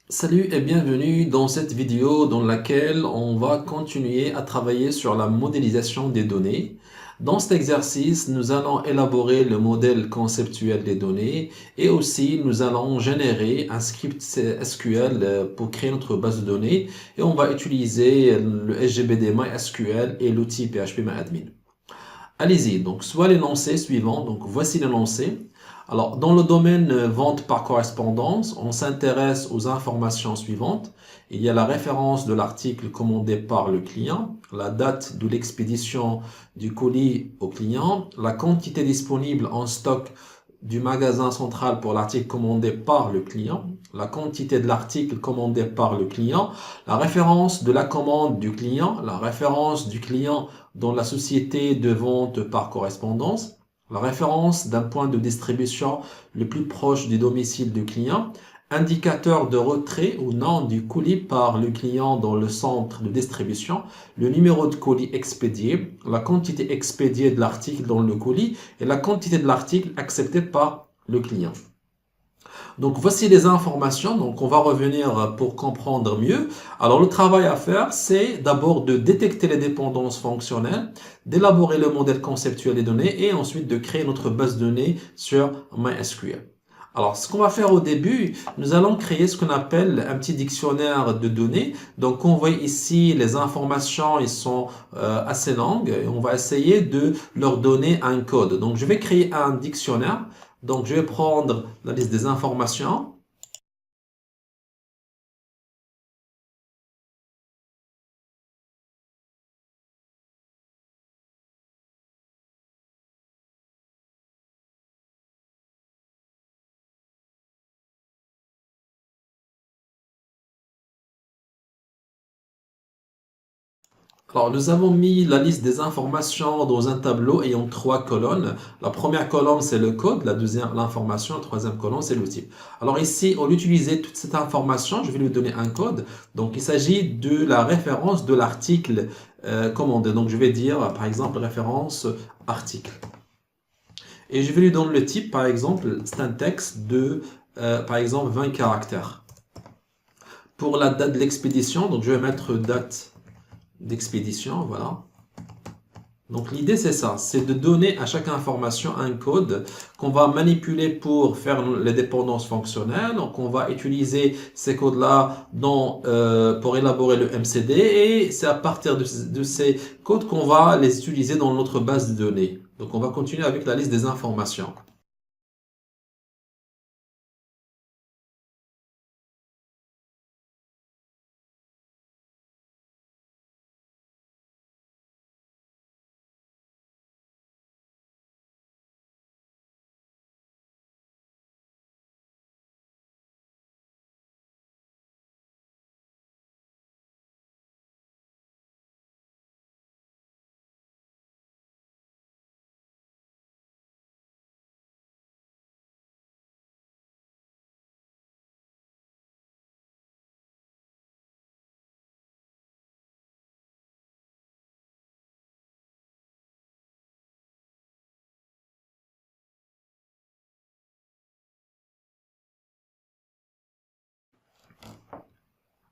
Salut et bienvenue dans cette vidéo dans laquelle on va continuer à travailler sur la modélisation des données. Dans cet exercice, nous allons élaborer le modèle conceptuel des données et aussi nous allons générer un script SQL pour créer notre base de données et on va utiliser le SGBD MySQL et l'outil PHP Allez-y, donc soit l'énoncé suivant, donc voici l'énoncé. Alors, dans le domaine vente par correspondance, on s'intéresse aux informations suivantes. Il y a la référence de l'article commandé par le client, la date de l'expédition du colis au client, la quantité disponible en stock du magasin central pour l'article commandé par le client, la quantité de l'article commandé par le client, la référence de la commande du client, la référence du client dans la société de vente par correspondance, la référence d'un point de distribution le plus proche du domicile du client, indicateur de retrait ou non du colis par le client dans le centre de distribution, le numéro de colis expédié, la quantité expédiée de l'article dans le colis et la quantité de l'article accepté par le client. Donc voici les informations, donc on va revenir pour comprendre mieux. Alors le travail à faire, c'est d'abord de détecter les dépendances fonctionnelles, d'élaborer le modèle conceptuel des données et ensuite de créer notre base de données sur MySQL. Alors, ce qu'on va faire au début, nous allons créer ce qu'on appelle un petit dictionnaire de données. Donc, on voit ici les informations, ils sont assez longues et on va essayer de leur donner un code. Donc, je vais créer un dictionnaire. Donc, je vais prendre la liste des informations. Alors, nous avons mis la liste des informations dans un tableau ayant trois colonnes. La première colonne, c'est le code. La deuxième, l'information. La troisième colonne, c'est le type. Alors ici, au lieu d'utiliser toute cette information, je vais lui donner un code. Donc, il s'agit de la référence de l'article commandé. Donc, je vais dire, par exemple, référence article. Et je vais lui donner le type, par exemple, c'est un texte de, par exemple, 20 caractères. Pour la date de l'expédition, donc je vais mettre date d'expédition, voilà. Donc l'idée c'est ça, c'est de donner à chaque information un code qu'on va manipuler pour faire les dépendances fonctionnelles. Donc on va utiliser ces codes-là pour élaborer le MCD et c'est à partir de ces codes qu'on va les utiliser dans notre base de données. Donc on va continuer avec la liste des informations.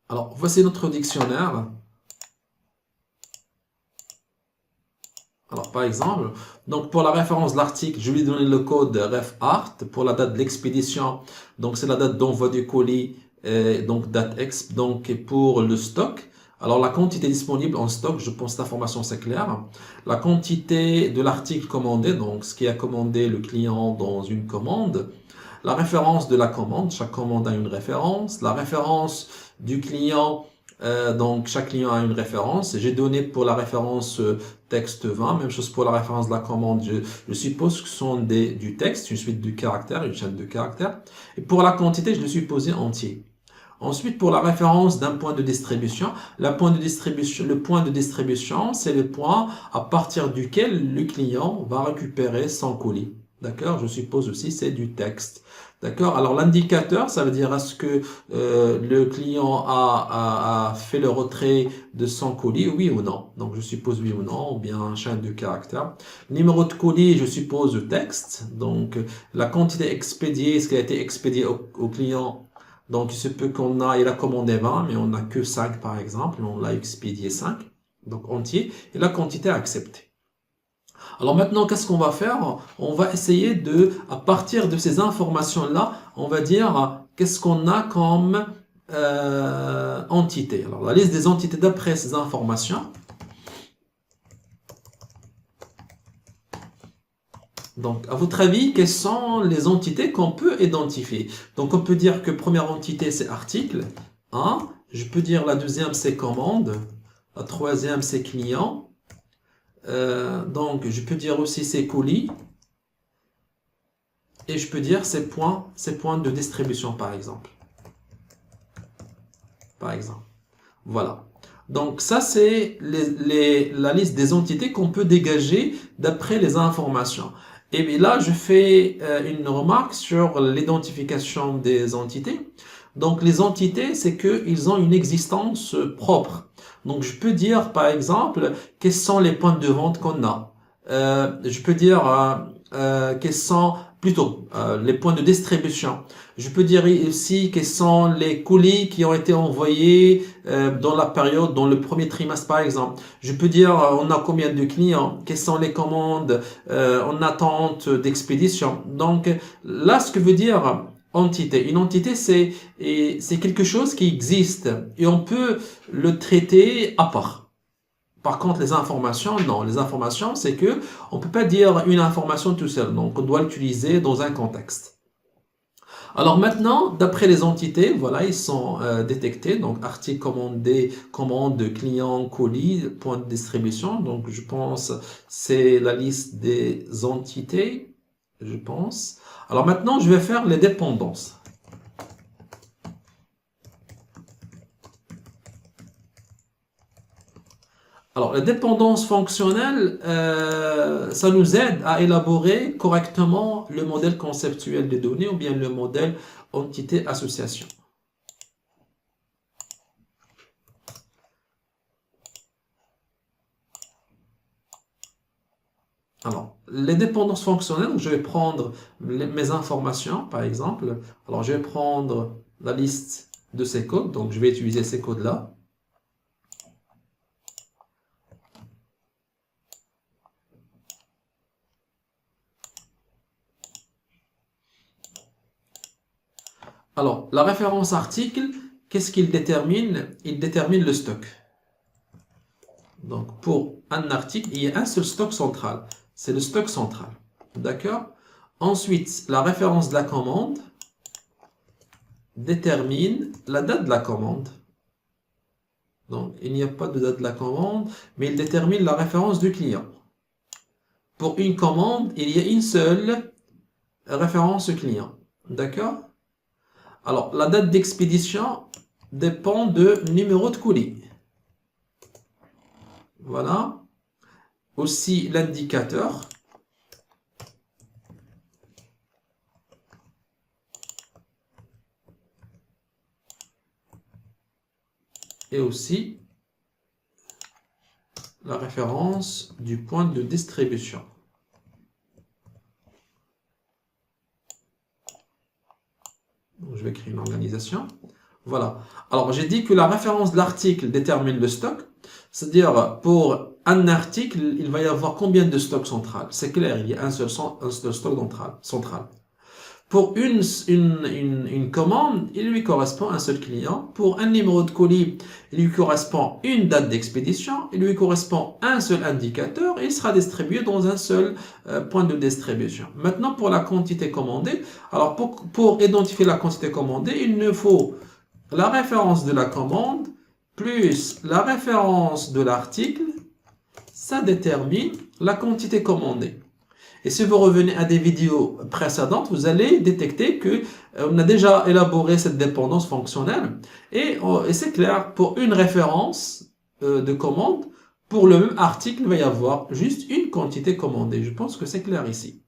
Alors voici notre dictionnaire. Alors, par exemple, donc pour la référence de l'article, je lui ai donné le code refart. Pour la date de l'expédition, donc c'est la date d'envoi du colis, donc date ex. Donc pour le stock, alors la quantité disponible en stock, je pense que cette information c'est clair. La quantité de l'article commandé, donc ce qui a commandé le client dans une commande. La référence de la commande, chaque commande a une référence. La référence du client, donc chaque client a une référence. J'ai donné pour la référence texte 20, même chose pour la référence de la commande. Je suppose que ce sont du texte, une suite de caractères, une chaîne de caractères. Et pour la quantité, je le suppose entier. Ensuite, pour la référence d'un point de distribution, le point de distribution, c'est le point à partir duquel le client va récupérer son colis. D'accord? Je suppose aussi c'est du texte. D'accord? Alors l'indicateur, ça veut dire est-ce que le client a fait le retrait de son colis, oui ou non? Donc je suppose oui ou non, ou bien un chaîne de caractères. Numéro de colis, je suppose texte. Donc la quantité expédiée, ce qui a été expédié au client Donc, il se peut il a commandé 20, mais on n'a que 5 par exemple, et on l'a expédié 5, donc entier, et la quantité acceptée. Alors maintenant, qu'est-ce qu'on va faire? On va essayer à partir de ces informations-là, on va dire qu'est-ce qu'on a comme entité. Alors la liste des entités d'après ces informations. Donc, à votre avis, quelles sont les entités qu'on peut identifier? Donc, on peut dire que première entité, c'est article. Hein? Je peux dire la deuxième, c'est commande. La troisième, c'est client. Donc, je peux dire aussi c'est colis. Et je peux dire c'est points de distribution, par exemple. Par exemple. Voilà. Donc, ça, c'est la liste des entités qu'on peut dégager d'après les informations. Et bien là, je fais une remarque sur l'identification des entités. Donc, les entités, c'est qu'ils ont une existence propre. Donc, je peux dire, par exemple, quels sont les points de vente qu'on a. Je peux dire quels sont plutôt les points de distribution. Je peux dire aussi quels sont les colis qui ont été envoyés dans la période, dans le premier trimestre par exemple. Je peux dire on a combien de clients, quelles sont les commandes en attente d'expédition. Donc là, ce que veut dire entité. Une entité, c'est quelque chose qui existe et on peut le traiter à part. Par contre, les informations, non. Les informations, c'est que on peut pas dire une information tout seul. Donc, on doit l'utiliser dans un contexte. Alors maintenant, d'après les entités, voilà, ils sont détectés. Donc, article commandé, commande, client, colis, point de distribution. Donc, je pense c'est la liste des entités, je pense. Alors maintenant, je vais faire les dépendances. Alors, la dépendance fonctionnelle, ça nous aide à élaborer correctement le modèle conceptuel des données ou bien le modèle entité-association. Alors, les dépendances fonctionnelles, je vais prendre mes informations, par exemple. Alors, je vais prendre la liste de ces codes, donc je vais utiliser ces codes-là. Alors, la référence article, qu'est-ce qu'il détermine? Il détermine le stock. Donc, pour un article, il y a un seul stock central. C'est le stock central. D'accord? Ensuite, la référence de la commande détermine la date de la commande. Donc, il n'y a pas de date de la commande, mais il détermine la référence du client. Pour une commande, il y a une seule référence client. D'accord? Alors, la date d'expédition dépend de numéro de colis. Voilà. Aussi l'indicateur. Et aussi la référence du point de distribution. Donc, je vais créer une organisation. Voilà. Alors, j'ai dit que la référence de l'article détermine le stock. C'est-à-dire, pour un article, il va y avoir combien de stocks central? C'est clair, il y a un seul stock central. Pour une commande, il lui correspond un seul client. Pour un numéro de colis, il lui correspond une date d'expédition. Il lui correspond un seul indicateur et il sera distribué dans un seul point de distribution. Maintenant, pour la quantité commandée, alors pour identifier la quantité commandée, il nous faut la référence de la commande plus la référence de l'article. Ça détermine la quantité commandée. Et si vous revenez à des vidéos précédentes, vous allez détecter que on a déjà élaboré cette dépendance fonctionnelle. Et c'est clair, pour une référence de commande, pour le même article, il va y avoir juste une quantité commandée. Je pense que c'est clair ici.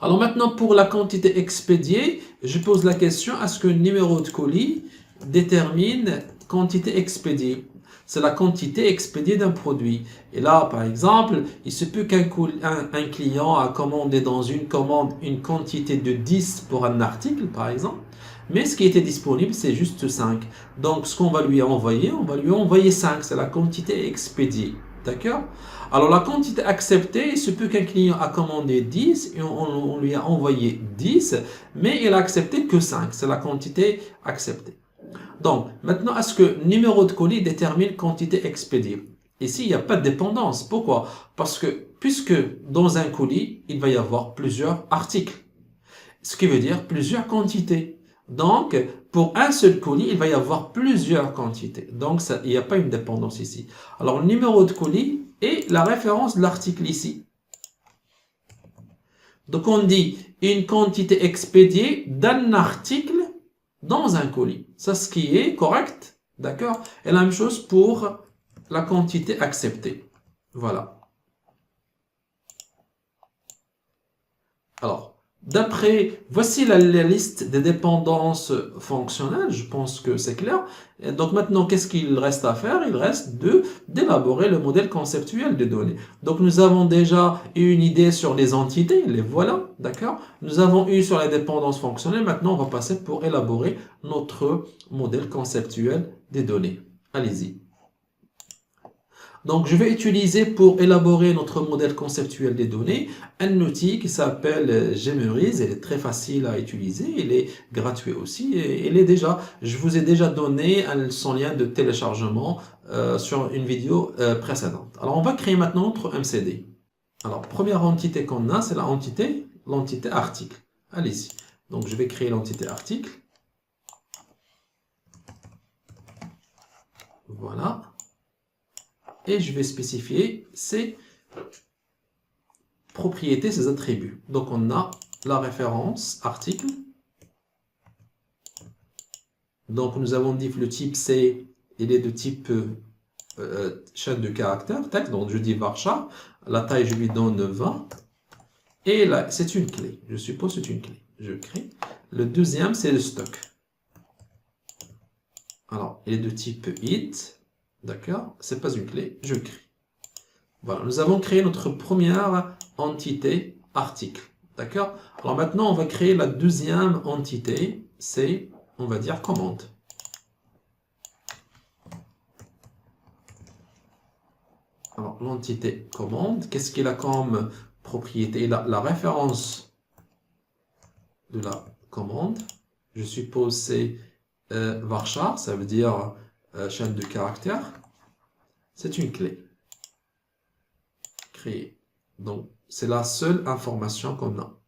Alors maintenant, pour la quantité expédiée, je pose la question, est-ce que le numéro de colis détermine quantité expédiée? C'est la quantité expédiée d'un produit. Et là, par exemple, il se peut qu'un client a commandé dans une commande une quantité de 10 pour un article, par exemple. Mais ce qui était disponible, c'est juste 5. Donc, ce qu'on va lui envoyer 5. C'est la quantité expédiée. D'accord? Alors, la quantité acceptée, il se peut qu'un client a commandé 10 et on lui a envoyé 10, mais il a accepté que 5. C'est la quantité acceptée. Donc, maintenant, est-ce que numéro de colis détermine quantité expédiée? Ici, il n'y a pas de dépendance. Pourquoi? Parce que, puisque dans un colis, il va y avoir plusieurs articles, ce qui veut dire plusieurs quantités. Donc, pour un seul colis, il va y avoir plusieurs quantités. Donc, ça, il n'y a pas une dépendance ici. Alors, le numéro de colis est la référence de l'article ici. Donc, on dit une quantité expédiée d'un article dans un colis. Ça, ce qui est correct, d'accord? Et la même chose pour la quantité acceptée. Voilà. Alors, voici la liste des dépendances fonctionnelles. Je pense que c'est clair. Et donc maintenant, qu'est-ce qu'il reste à faire? Il reste d'élaborer le modèle conceptuel des données. Donc nous avons déjà eu une idée sur les entités, les voilà, d'accord? Nous avons eu sur les dépendances fonctionnelles. Maintenant, on va passer pour élaborer notre modèle conceptuel des données. Allez-y. Donc, je vais utiliser pour élaborer notre modèle conceptuel des données un outil qui s'appelle Gemerise. Il est très facile à utiliser, il est gratuit aussi et je vous ai déjà donné son lien de téléchargement sur une vidéo précédente. Alors, on va créer maintenant notre MCD. Alors, première entité qu'on a, c'est l'entité article. Allez-y. Donc, je vais créer l'entité article. Voilà. Et je vais spécifier ses propriétés, ses attributs. Donc, on a la référence article. Donc, nous avons dit que le type C, il est de type chaîne de caractères, texte. Donc, je dis varchar. La taille, je lui donne 20. Et là, c'est une clé. Je suppose que c'est une clé. Je crée. Le deuxième, c'est le stock. Alors, il est de type it. D'accord? C'est pas une clé. Je crée. Voilà, nous avons créé notre première entité article. D'accord? Alors maintenant, on va créer la deuxième entité. C'est, on va dire, commande. Alors, l'entité commande, qu'est-ce qu'il a comme propriété? La référence de la commande, je suppose, c'est varchar, ça veut dire chaîne de caractères. C'est une clé. Créer. Donc, c'est la seule information qu'on a.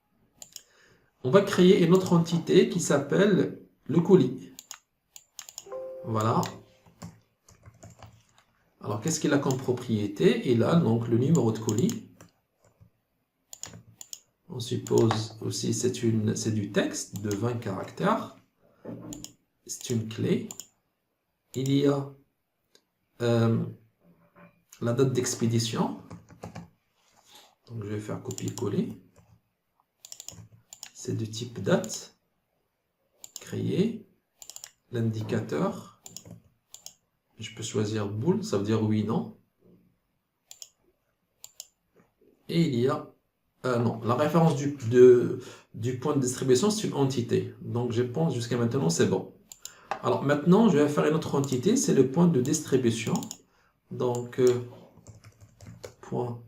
On va créer une autre entité qui s'appelle le colis. Voilà. Alors, qu'est-ce qu'il a comme propriété? Il a donc le numéro de colis. On suppose aussi c'est du texte de 20 caractères. C'est une clé. Il y a la date d'expédition. Donc, je vais faire copier-coller. C'est de type date. Créer. L'indicateur. Je peux choisir bool, ça veut dire oui, non. Et il y a... non, la référence du point de distribution, c'est une entité. Donc, je pense jusqu'à maintenant, c'est bon. Alors, maintenant, je vais faire une autre entité, c'est le point de distribution. Donc, point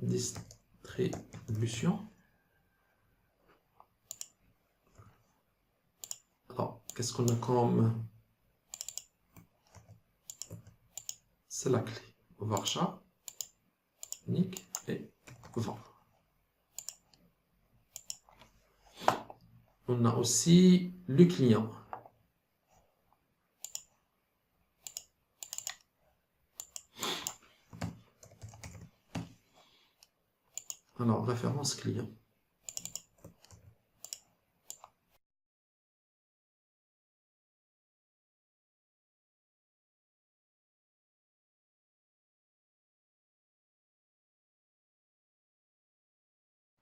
distribution. Alors, qu'est-ce qu'on a comme... C'est la clé. Varchar, unique et vent. On a aussi le client. Alors, référence client.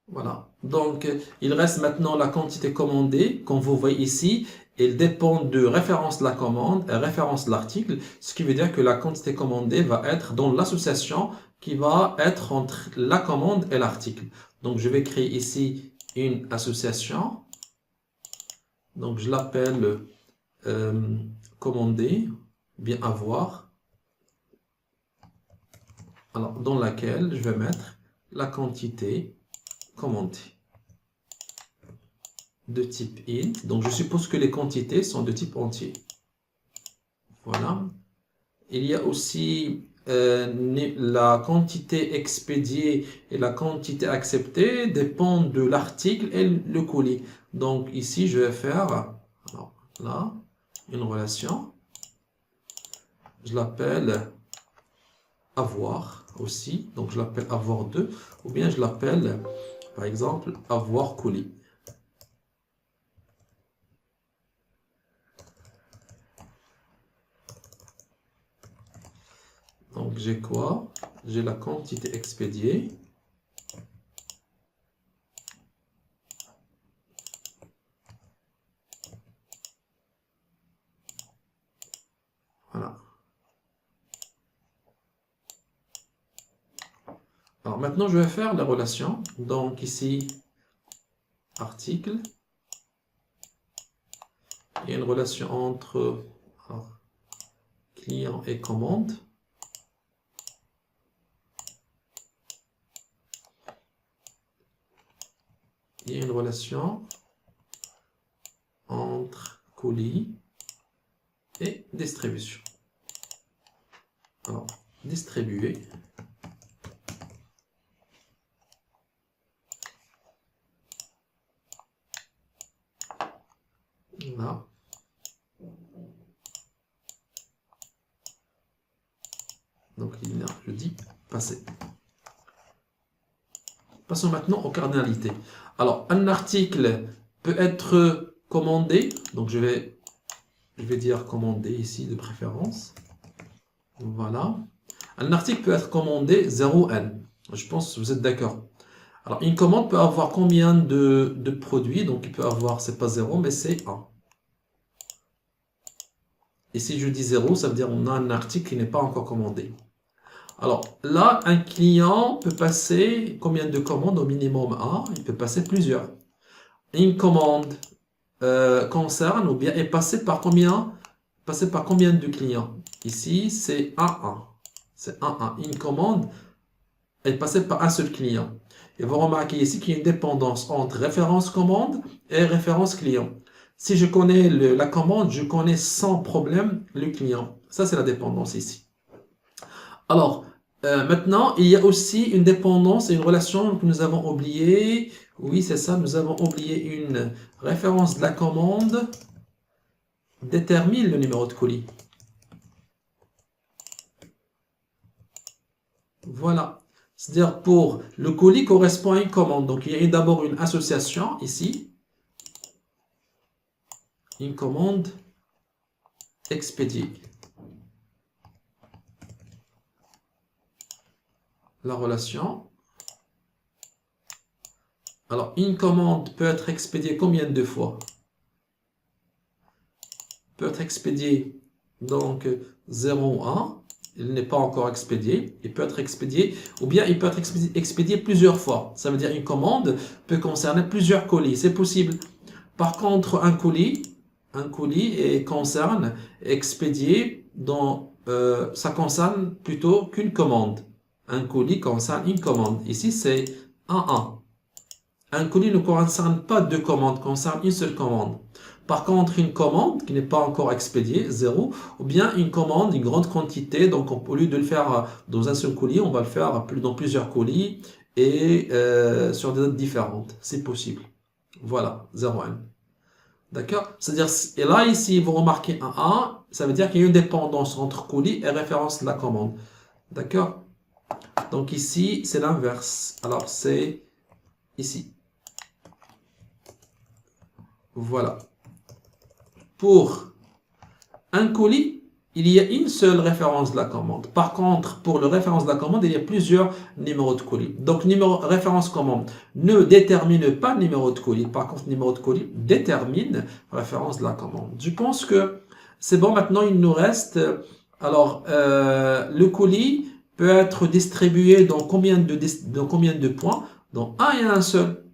Voilà. Donc, il reste maintenant la quantité commandée, comme vous voyez ici. Elle dépend de référence de la commande et référence de l'article, ce qui veut dire que la quantité commandée va être dans l'association qui va être entre la commande et l'article. Donc, je vais créer ici une association. Donc, je l'appelle commander, bien avoir. Alors, dans laquelle je vais mettre la quantité commandée de type int. Donc, je suppose que les quantités sont de type entier. Voilà. Il y a aussi la quantité expédiée et la quantité acceptée dépendent de l'article et le colis. Donc, ici, je vais faire, alors, là, une relation. Je l'appelle avoir aussi. Donc, je l'appelle avoir 2. Ou bien, je l'appelle, par exemple, avoir colis. Donc, j'ai quoi? J'ai la quantité expédiée. Voilà. Alors, maintenant, je vais faire la relation. Donc, ici, article. Il y a une relation entre client et commande. Il y a une relation entre colis et distribution. Alors, distribuer. Là. Donc, il y a, je dis passer. Passons maintenant aux cardinalités. Alors, un article peut être commandé. Donc, je vais dire commandé ici de préférence. Voilà. Un article peut être commandé 0n. Je pense que vous êtes d'accord. Alors, une commande peut avoir combien de produits? Donc, il peut avoir, c'est pas 0, mais c'est 1. Et si je dis 0, ça veut dire qu'on a un article qui n'est pas encore commandé. Alors, là, un client peut passer combien de commandes? Au minimum 1. Il peut passer plusieurs. Une commande concerne ou bien est passée par combien? Passée par combien de clients? Ici, c'est 1. C'est 1. Une commande est passée par un seul client. Et vous remarquez ici qu'il y a une dépendance entre référence commande et référence client. Si je connais la commande, je connais sans problème le client. Ça, c'est la dépendance ici. Alors, maintenant, il y a aussi une dépendance et une relation que nous avons oubliée. Oui, c'est ça, nous avons oublié une référence de la commande détermine le numéro de colis. Voilà. C'est-à-dire pour le colis correspond à une commande. Donc, il y a d'abord une association ici. Une commande expédiée. La relation. Alors, une commande peut être expédiée combien de fois? Peut être expédiée donc 0 ou 1. Il n'est pas encore expédié. Il peut être expédié ou bien il peut être expédié plusieurs fois. Ça veut dire une commande peut concerner plusieurs colis. C'est possible. Par contre, un colis concerne expédié dans ça concerne plutôt qu'une commande. Un colis concerne une commande. Ici, c'est 1. Un colis ne concerne pas deux commandes, concerne une seule commande. Par contre, une commande qui n'est pas encore expédiée, 0, ou bien une commande, une grande quantité, donc au lieu de le faire dans un seul colis, on va le faire dans plusieurs colis et sur des dates différentes. C'est possible. Voilà, 0n. D'accord? C'est-à-dire, et là, ici, vous remarquez un A, ça veut dire qu'il y a une dépendance entre colis et référence de la commande. D'accord? Donc ici, c'est l'inverse. Alors, c'est ici. Voilà. Pour un colis, il y a une seule référence de la commande. Par contre, pour le référence de la commande, il y a plusieurs numéros de colis. Donc, référence commande ne détermine pas le numéro de colis. Par contre, numéro de colis détermine référence de la commande. Je pense que c'est bon. Maintenant, il nous reste... Alors, le colis peut être distribué dans combien de points? Dans un et un seul.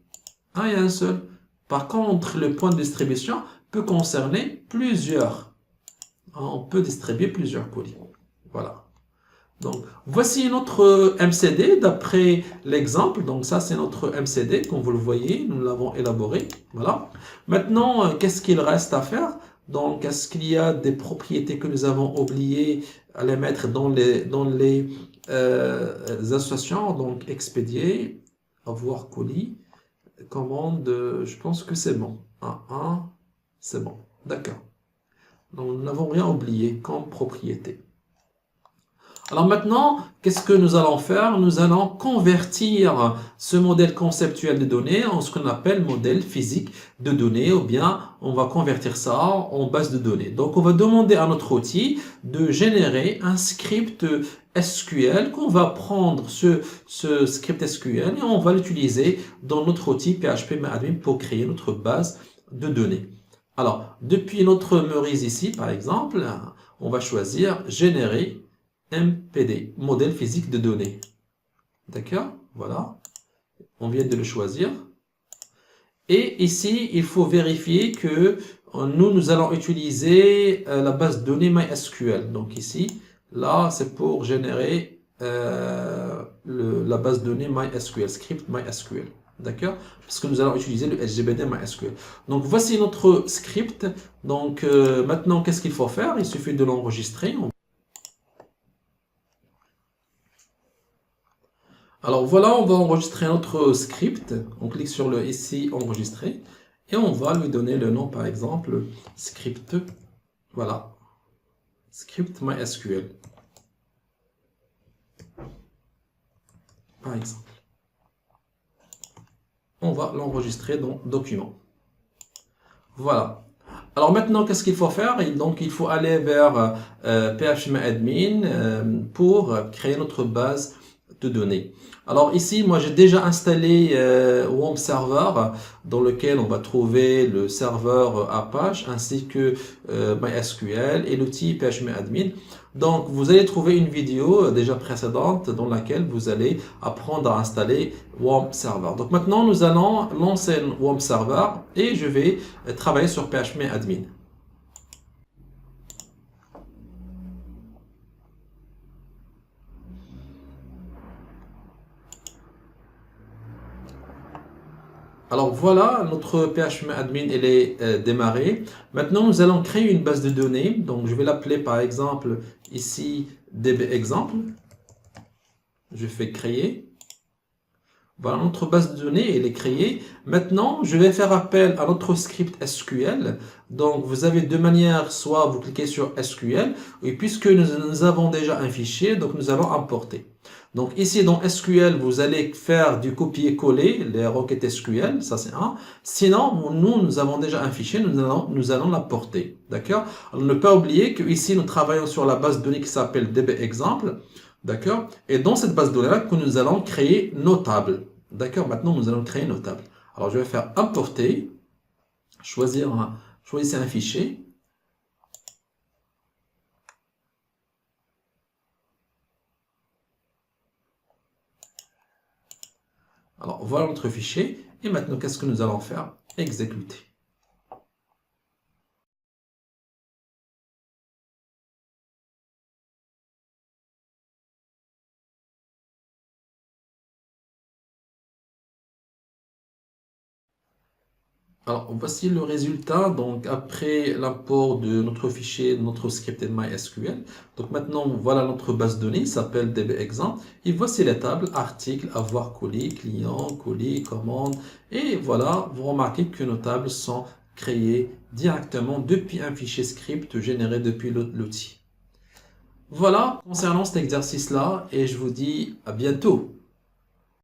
Un et un seul. Par contre, le point de distribution peut concerner plusieurs. On peut distribuer plusieurs colis. Voilà. Donc, voici notre MCD d'après l'exemple. Donc, ça, c'est notre MCD, comme vous le voyez. Nous l'avons élaboré. Voilà. Maintenant, qu'est-ce qu'il reste à faire? Donc, est-ce qu'il y a des propriétés que nous avons oubliées à les mettre dans les associations? Donc, expédier, avoir colis, commande, je pense que c'est bon. 1, c'est bon. D'accord. Donc, nous n'avons rien oublié comme propriété. Alors maintenant, qu'est-ce que nous allons faire? Nous allons convertir ce modèle conceptuel de données en ce qu'on appelle modèle physique de données, ou bien on va convertir ça en base de données. Donc on va demander à notre outil de générer un script SQL qu'on va prendre ce script SQL et on va l'utiliser dans notre outil PHP-MyAdmin pour créer notre base de données. Alors, depuis notre Meurize ici, par exemple, on va choisir générer MPD, modèle physique de données. D'accord? Voilà. On vient de le choisir. Et ici, il faut vérifier que nous allons utiliser la base de données MySQL. Donc ici, là, c'est pour générer la base de données MySQL, script MySQL. D'accord? Parce que nous allons utiliser le SGBD MySQL. Donc voici notre script. Donc maintenant, qu'est-ce qu'il faut faire? Il suffit de l'enregistrer. Alors voilà, on va enregistrer notre script. On clique sur le ici enregistrer et on va lui donner le nom par exemple script. Voilà, script MySQL par exemple. On va l'enregistrer dans document. Voilà. Alors maintenant, qu'est-ce qu'il faut faire? Donc il faut aller vers PHP-MyAdmin pour créer notre base de données. Alors ici, moi j'ai déjà installé WAMP Server dans lequel on va trouver le serveur Apache ainsi que MySQL et l'outil PHP-MyAdmin. Donc vous allez trouver une vidéo déjà précédente dans laquelle vous allez apprendre à installer WAMP Server. Donc maintenant nous allons lancer WAMP Server et je vais travailler sur PHP-MyAdmin. Alors voilà, notre PHP-MyAdmin elle est démarrée. Maintenant, nous allons créer une base de données. Donc, je vais l'appeler par exemple ici dbExample. Je fais créer. Voilà, notre base de données elle est créée. Maintenant, je vais faire appel à notre script SQL. Donc, vous avez deux manières. Soit vous cliquez sur SQL, et puisque nous avons déjà un fichier, donc nous allons importer. Donc ici dans SQL, vous allez faire du copier-coller, les requêtes SQL, ça c'est un. Sinon, nous avons déjà un fichier, nous allons l'apporter. D'accord? Alors ne pas oublier que ici nous travaillons sur la base de données qui s'appelle dbExample. D'accord? Et dans cette base de données-là, que nous allons créer nos tables. D'accord? Maintenant, nous allons créer nos tables. Alors je vais faire importer, choisissez un fichier. Alors, voilà notre fichier. Et maintenant, qu'est-ce que nous allons faire? Exécuter. Alors, voici le résultat. Donc, après l'import de notre fichier, notre script MySQL. Donc, maintenant, voilà notre base de données, s'appelle dbExample. Et voici les tables, articles, avoir colis, client, colis, commande. Et voilà, vous remarquez que nos tables sont créées directement depuis un fichier script généré depuis l'outil. Voilà, concernant cet exercice-là, et je vous dis à bientôt.